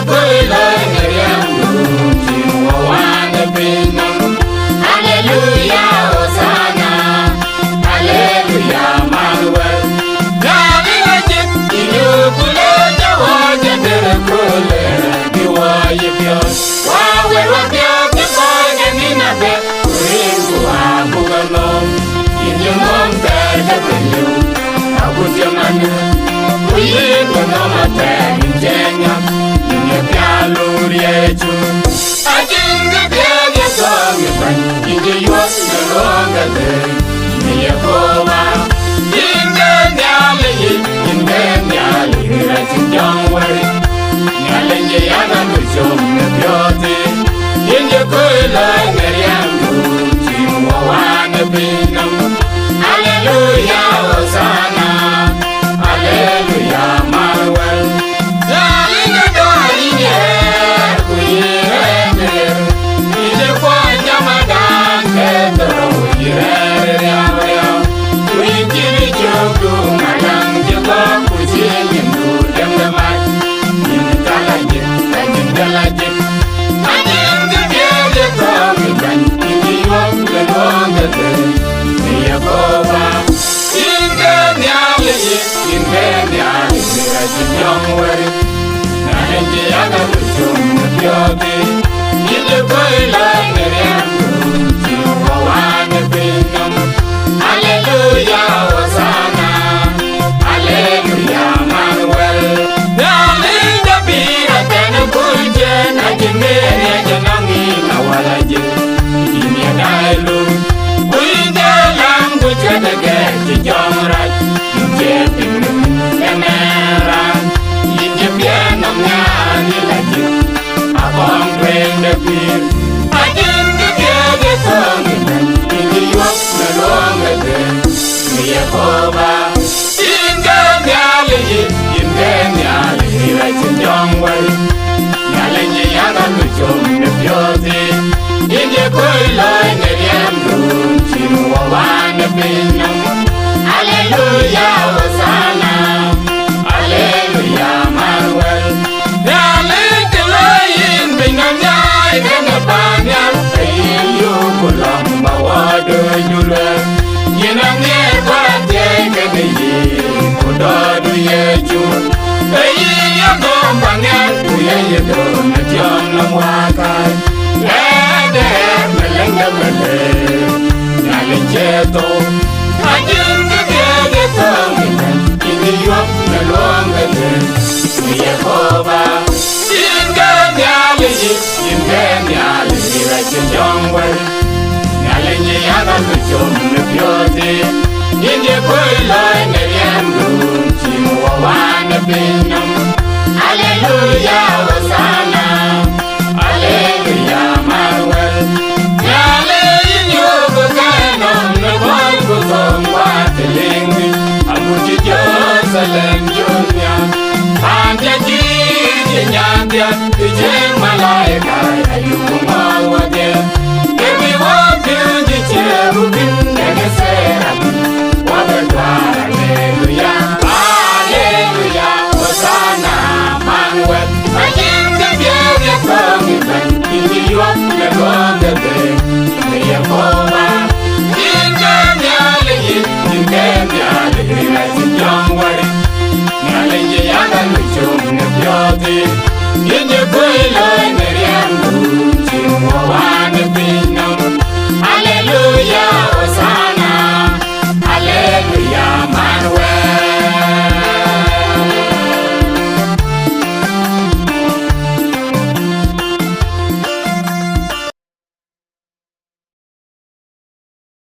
koi lai ngariam dum chim wane pinam. Hallelujah Hosanna, Hallelujah Manuel. Gani lajit ilu kule jawa jadere kule diwa yipyo. Wawe wapyo kipo janina be kuringu abuganom. Inyumom terga belu abutya manu. Kuyiku nomate injenya inye pyaluri echu. Ajinga pyage songi pan inje yuas nalonga de niye koma. Inge nyale yi inge nyale hirachin jangwari. Nyale nje yaga nuchom nepyote. Inje kuila ngariam chim wawane pinam. Hallelujah Hosanna, Hallelujah Manuel. Dalinga dalinga kuyere. Ije kwa jamadan ketoro yere yawaya. Kuyikiri jogu malang jeba kujini ndu demdemat. Yintalajit, tajindalajit. Tajinga biaje komi ban. Iji wak lelonga de. Niyakoba. Inge nyale yi, inge nyale hirachin jangwari. Nalenje yaga kuchum nepyote. Inje koi lai ngariam chim wawane pinam. Hallelujah Hosanna, Hallelujah Manuel. Nalinja pira tena kuljen ajimere janangi nawalaje. Inya dailu kuinja lam kuchadage jijamrat. Inje pinam emeran. Inje pianam nyani laje. Abang brenda pir. Ajinga piage songitan. Inje yuak nalonga de. Niye koba. Inge nyale yi. Inge nyale hirachin jangwari. Nyale nye yaga nuchom nepyote. Inje koi lai ngariam dum chim wawane pinam. Hallelujah Hosanna, Hallelujah Manuel. Nyale kelayin pinam nyai kena panyal. Ayin yu kulam bawado nyule. Yinang ye kwate kene ye kudodu ye chun. Ayin yagom panyal kuye yedo natyam namwakai. Lede melenga mele nyale cheto. Ajinga biage songitan inge yuak nalonga de niye koba. Inge nyale yi, inge nyale hirachin jangwari. Nyale nye yaga nuchom nepyote. Inje koi lai ngariam dum chim wawane pinam. Hallelujah Hosanna, Hallelujah Manuel. Nyale inyogo kanom nebol kusong watelingi. Amuchi Jerusalem Junior. Panja jiji nyandia ijeng malaika